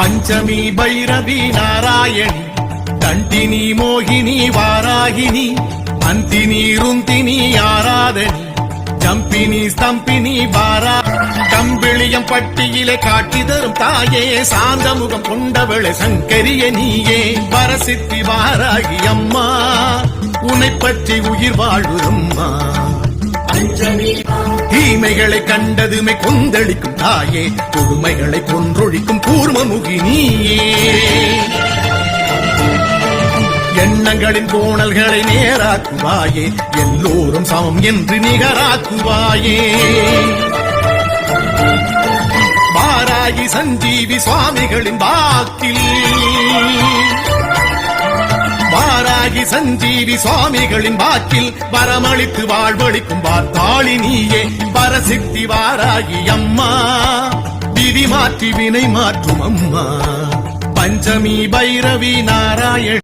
பஞ்சமி பைரவி நாராயணி தண்டினி மோகினி வாராகினி அந்தினி ருந்தினி ஆராதனி ஜம்பினி ஸ்தம்பினி வாரா கம்பிளியம் பட்டியிலே காட்டி தரும் தாயே சாந்த முகம் கொண்டவளே சங்கரிய நீயே வரசித்தி வாராகி அம்மா உன்னை பற்றி உயிர் வாழ்வுதம்மா தீமைகளை கண்டதுமே கொந்தளிக்கும் தாயே கொடுமைகளை கொன்றொழிக்கும் கூர்மமுகி நீயே எண்ணங்களின் கோணல்களை நேராக்குவாயே எல்லோரும் சமம் என்று நிகராக்குவாயே வாராகி சஞ்சீவி சுவாமிகளின் வாக்கில் வாராகி சஞ்சீவி சுவாமிகளின் வாக்கில் வரமளித்து வாழ்வளிக்கும் வார்த்தாளி நீயே வரசித்தி வாராகி அம்மா விதி மாற்றி வினை மாற்றும் அம்மா பஞ்சமி பைரவி நாராயண